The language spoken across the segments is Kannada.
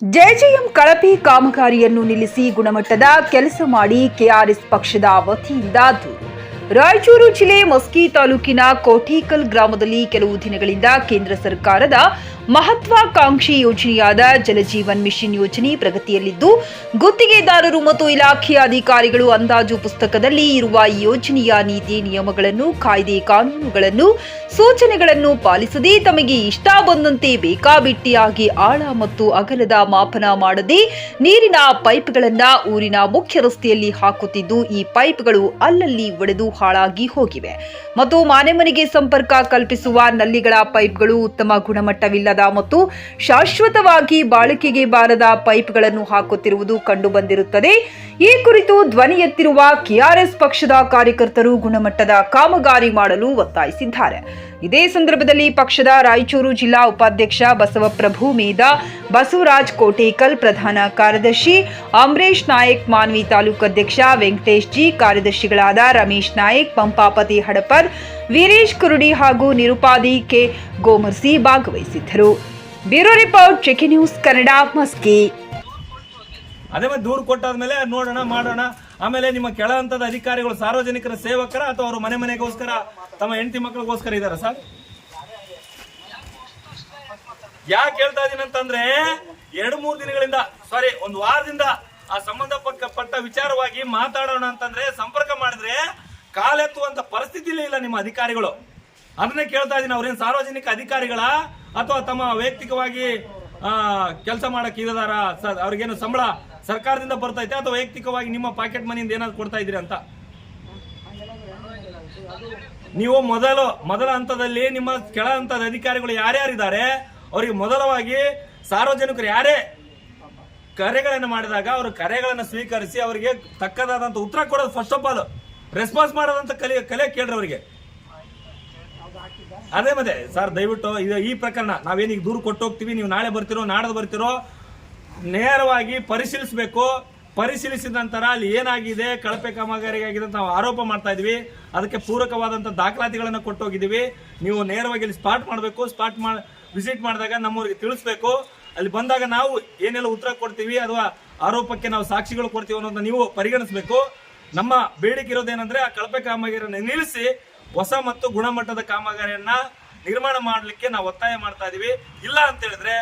ಜೆಜೆಎಂ ಕಳಪೆ ಕಾಮಗಾರಿಯನ್ನು ನಿಲ್ಲಿಸಿ ಗುಣಮಟ್ಟದ ಕೆಲಸ ಮಾಡಿ ಕೆಆರ್ಎಸ್ ಪಕ್ಷದ ವತಿಯಿಂದ ದೂರು. ರಾಯಚೂರು ಜಿಲ್ಲೆ ಮಸ್ಕಿ ತಾಲೂಕಿನ ಕೋಟೇಕಲ್ ಗ್ರಾಮದಲ್ಲಿ ಕೆಲವು ದಿನಗಳಿಂದ ಕೇಂದ್ರ ಸರ್ಕಾರದ ಮಹತ್ವಾಕಾಂಕ್ಷಿ ಯೋಜನೆಯಾದ ಜಲಜೀವನ್ ಮಿಷನ್ ಯೋಜನೆ ಪ್ರಗತಿಯಲ್ಲಿದ್ದು, ಗುತ್ತಿಗೆದಾರರು ಮತ್ತು ಇಲಾಖೆಯ ಅಧಿಕಾರಿಗಳು ಅಂದಾಜು ಪುಸ್ತಕದಲ್ಲಿ ಇರುವ ಯೋಜನೆಯ ನೀತಿ ನಿಯಮಗಳನ್ನು, ಕಾಯ್ದೆ ಕಾನೂನುಗಳನ್ನು, ಸೂಚನೆಗಳನ್ನು ಪಾಲಿಸದೆ ತಮಗೆ ಇಷ್ಟ ಬಂದಂತೆ ಬೇಕಾಬಿಟ್ಟಿಯಾಗಿ ಆಳ ಮತ್ತು ಅಗಲದ ಮಾಪನ ಮಾಡದೆ ನೀರಿನ ಪೈಪ್ಗಳನ್ನು ಊರಿನ ಮುಖ್ಯ ರಸ್ತೆಯಲ್ಲಿ ಹಾಕುತ್ತಿದ್ದು, ಈ ಪೈಪ್ಗಳು ಅಲ್ಲಲ್ಲಿ ಒಡೆದು ಹಾಳಾಗಿ ಹೋಗಿವೆ ಮತ್ತು ಮನೆಗೆ ಸಂಪರ್ಕ ಕಲ್ಪಿಸುವ ನಲ್ಲಿಗಳ ಪೈಪ್ಗಳು ಉತ್ತಮ ಗುಣಮಟ್ಟವಿಲ್ಲದ ಮತ್ತು ಶಾಶ್ವತವಾಗಿ ಬಾಳಿಕೆಗೆ ಬಾರದ ಪೈಪ್ಗಳನ್ನು ಹಾಕುತ್ತಿರುವುದು ಕಂಡುಬಂದಿರುತ್ತದೆ. ಈ ಕುರಿತು ಧ್ವನಿ ಎತ್ತಿರುವ ಕೆಆರ್ಎಸ್ ಪಕ್ಷದ ಕಾರ್ಯಕರ್ತರು ಗುಣಮಟ್ಟದ ಕಾಮಗಾರಿ ಮಾಡಲು ಒತ್ತಾಯಿಸಿದ್ದಾರೆ. ಇದೇ ಸಂದರ್ಭದಲ್ಲಿ ಪಕ್ಷದ ರಾಯಚೂರು ಜಿಲ್ಲಾ ಉಪಾಧ್ಯಕ್ಷ ಬಸವಪ್ರಭು ಮೇಧಾ, ಬಸವರಾಜ್ ಕೋಟೇಕಲ್, ಪ್ರಧಾನ ಕಾರ್ಯದರ್ಶಿ ಅಮರೇಶ್ ನಾಯಕ್, ಮಾನ್ವಿ ತಾಲೂಕು ಅಧ್ಯಕ್ಷ ವೆಂಕಟೇಶ್ ಜಿ, ಕಾರ್ಯದರ್ಶಿಗಳಾದ ರಮೇಶ್ ನಾಯಕ್, ಪಂಪಾಪತಿ ಹಡಪರ್, ವೀರೇಶ್ ಕುರುಡಿ ಹಾಗೂ ನಿರುಪಾದಿ ಕೆ ಗೋಮರ್ಸಿ ಭಾಗವಹಿಸಿದ್ದರು. Bureau report, check news Kannada, Maski. ಅದೇ ಮತ್ತೆ ದೂರು ಕೊಟ್ಟಾದ್ಮೇಲೆ ನೋಡೋಣ ಮಾಡೋಣ. ಆಮೇಲೆ ನಿಮ್ಮ ಕೆಳ ಹಂತದ ಅಧಿಕಾರಿಗಳು ಸಾರ್ವಜನಿಕರ ಸೇವಕರ ಅಥವಾ ಅವರು ಮನೆಗೋಸ್ಕರ ತಮ್ಮ ಹೆಂಡತಿ ಮಕ್ಕಳಿಗೋಸ್ಕರ ಇದಾರ ಸರ್? ಯಾಕೆ ಹೇಳ್ತಾ ಇದೀನಿ ಅಂತಂದ್ರೆ 2-3 ದಿನಗಳಿಂದ ಒಂದು ವಾರದಿಂದ ಆ ಸಂಬಂಧಪಟ್ಟ ವಿಚಾರವಾಗಿ ಮಾತಾಡೋಣ ಅಂತಂದ್ರೆ ಸಂಪರ್ಕ ಮಾಡಿದ್ರೆ ಕಾಲೆತ್ತುವಂತ ಪರಿಸ್ಥಿತಿ ಇಲ್ಲ ನಿಮ್ಮ ಅಧಿಕಾರಿಗಳು. ಅದನ್ನೇ ಕೇಳ್ತಾ ಇದೀನಿ. ಅವ್ರೇನು ಸಾರ್ವಜನಿಕ ಅಧಿಕಾರಿಗಳ ಅಥವಾ ತಮ್ಮ ವೈಯಕ್ತಿಕವಾಗಿ ಕೆಲಸ ಮಾಡಕ್ ಇದಾರ? ಅವ್ರಿಗೇನು ಸಂಬಳ ಸರ್ಕಾರದಿಂದ ಬರ್ತೈತೆ ಅಥವಾ ವೈಯಕ್ತಿಕವಾಗಿ ನಿಮ್ಮ ಪಾಕೆಟ್ ಮನಿಯಿಂದ ಏನಾದ್ರು ಕೊಡ್ತಾ ಇದ್ರಿ ಅಂತ? ನೀವು ಮೊದಲ ಹಂತದಲ್ಲಿ ನಿಮ್ಮ ಕೆಳ ಹಂತದ ಅಧಿಕಾರಿಗಳು ಯಾರ್ಯಾರಿದ್ದಾರೆ ಅವರಿಗೆ ಮೊದಲವಾಗಿ ಸಾರ್ವಜನಿಕರು ಯಾರೇ ಕರೆಗಳನ್ನು ಮಾಡಿದಾಗ ಅವರು ಕರೆಗಳನ್ನು ಸ್ವೀಕರಿಸಿ ಅವರಿಗೆ ತಕ್ಕದಾದಂತ ಉತ್ತರ ಕೊಡೋದು. ಫಸ್ಟ್ ಆಫ್ ಆಲ್ ರೆಸ್ಪಾನ್ಸ್ ಮಾಡೋದಂತ ಕಲೆ ಕೇಳ್ರಿ ಅವರಿಗೆ. ಅದೇ ಮತ್ತೆ ಸರ್, ದಯವಿಟ್ಟು ಈ ಪ್ರಕರಣ ನಾವೇನೀಗ ದೂರು ಕೊಟ್ಟು ಹೋಗ್ತೀವಿ, ನೀವು ನಾಳೆ ಬರ್ತಿರೋ ನಾಡದು ಬರ್ತಿರೋ, ನೇರವಾಗಿ ಪರಿಶೀಲಿಸಬೇಕು. ಪರಿಶೀಲಿಸಿದ ನಂತರ ಅಲ್ಲಿ ಏನಾಗಿದೆ, ಕಳಪೆ ಕಾಮಗಾರಿಯಾಗಿದೆ ಅಂತ ನಾವು ಆರೋಪ ಮಾಡ್ತಾ ಇದೀವಿ. ಅದಕ್ಕೆ ಪೂರಕವಾದಂತ ದಾಖಲಾತಿಗಳನ್ನು ಕೊಟ್ಟು ಹೋಗಿದ್ದೀವಿ. ನೀವು ನೇರವಾಗಿ ಇಲ್ಲಿ ಸ್ಪಾಟ್ ಮಾಡಬೇಕು. ವಿಸಿಟ್ ಮಾಡಿದಾಗ ನಮ್ಮೂರಿಗೆ ತಿಳಿಸ್ಬೇಕು. ಅಲ್ಲಿ ಬಂದಾಗ ನಾವು ಏನೆಲ್ಲ ಉತ್ತರ ಕೊಡ್ತೀವಿ ಅಥವಾ ಆರೋಪಕ್ಕೆ ನಾವು ಸಾಕ್ಷಿಗಳು ಕೊಡ್ತೀವಿ ಅನ್ನೋದನ್ನ ನೀವು ಪರಿಗಣಿಸಬೇಕು. ನಮ್ಮ ಬೇಡಿಕೆ ಇರೋದೇನಂದ್ರೆ ಆ ಕಳಪೆ ಕಾಮಗಾರಿಯನ್ನು ನಿಲ್ಲಿಸಿ ಹೊಸ ಮತ್ತು ಗುಣಮಟ್ಟದ ಕಾಮಗಾರಿಯನ್ನ ನಿರ್ಮಾಣ ಮಾಡಲಿಕ್ಕೆ ನಾವು ಒತ್ತಾಯ ಮಾಡ್ತಾ ಇದೀವಿ. ಇಲ್ಲ ಅಂತ ಹೇಳಿದ್ರೆ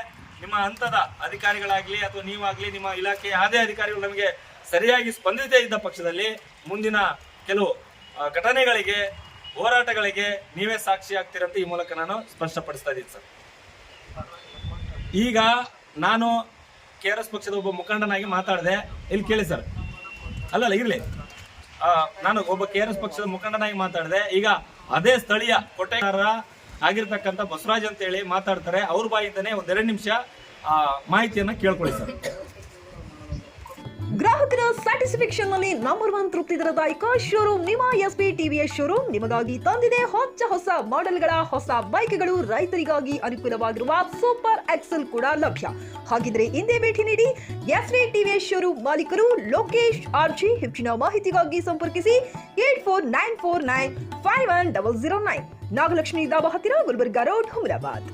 ನಿಮ್ಮ ಹಂತದ ಅಧಿಕಾರಿಗಳಾಗ್ಲಿ ಅಥವಾ ನೀವಾಗ್ಲಿ, ನಿಮ್ಮ ಇಲಾಖೆ ಯಾವುದೇ ಅಧಿಕಾರಿಗಳು ನಮಗೆ ಸರಿಯಾಗಿ ಸ್ಪಂದಿಸದೇ ಇದ್ದ ಪಕ್ಷದಲ್ಲಿ ಮುಂದಿನ ಕೆಲವು ಘಟನೆಗಳಿಗೆ, ಹೋರಾಟಗಳಿಗೆ ನೀವೇ ಸಾಕ್ಷಿ ಆಗ್ತೀರಂತ ಈ ಮೂಲಕ ನಾನು ಸ್ಪಷ್ಟಪಡಿಸ್ತಾ ಇದ್ದೀನಿ ಸರ್. ಈಗ ನಾನು ಕೆಆರ್ಎಸ್ ಪಕ್ಷದ ಒಬ್ಬ ಮುಖಂಡನಾಗಿ ಮಾತಾಡಿದೆ. ಇಲ್ಲಿ ಕೇಳಿ ಸರ್, ಅಲ್ಲಲ್ಲ ಇರ್ಲಿ, ನಾನು ಒಬ್ಬ ಕೆಆರ್ಎಸ್ ಪಕ್ಷದ ಮುಖಂಡನಾಗಿ ಮಾತಾಡಿದೆ. ಈಗ ಅದೇ ಸ್ಥಳೀಯ ಕೋಟೆಗಾರ ಆಗಿರ್ತಕ್ಕಂಥ ಬಸವರಾಜ್ ಅಂತ ಹೇಳಿ ಮಾತಾಡ್ತಾರೆ. ಅವ್ರ ಬಾಯಿಂದನೇ 1-2 ನಿಮಿಷ ಮಾಹಿತಿಯನ್ನ ಕೇಳ್ಕೊಳ್ಳಿ ಸರ್. ಗ್ರಾಹಕರ ಸ್ಯಾಟಿಸ್ಫ್ಯಾಕ್ಷನ್ ನಲ್ಲಿ ನಂಬರ್ 1 ತೃಪ್ತಿ ದರದಾಯಕ ಶೋರೂಮ್ ನಿಮ್ಮ ಎಸ್ಪಿ ಟಿವಿಎಸ್ ಶೋರೂಮ್ ನಿಮಗಾಗಿ ತಂದಿದೆ ಹೊಸ ಮಾಡೆಲ್ಗಳ ಹೊಸ ಬೈಕ್ಗಳು. ರೈತರಿಗಾಗಿ ಅನುಕೂಲವಾಗಿರುವ ಸೂಪರ್ ಎಕ್ಸೆಲ್ ಕೂಡ ಲಭ್ಯ. ಹಾಗಿದ್ರೆ ಹಿಂದೆ ಭೇಟಿ ನೀಡಿ ಎಸ್ಪಿ ಟಿವಿಎಸ್ ಶೋರೂಮ್ ಮಾಲೀಕರು ಲೋಕೇಶ್ ಆರ್ಜಿ. ಹೆಚ್ಚಿನ ಮಾಹಿತಿಗಾಗಿ ಸಂಪರ್ಕಿಸಿ 8494951009, ನಾಗಲಕ್ಷ್ಮಿ ದಾಬಾ ಹತ್ತಿರ, ಗುಲ್ಬರ್ಗಾ ರೋಡ್, ಹುಮರಾಬಾದ್.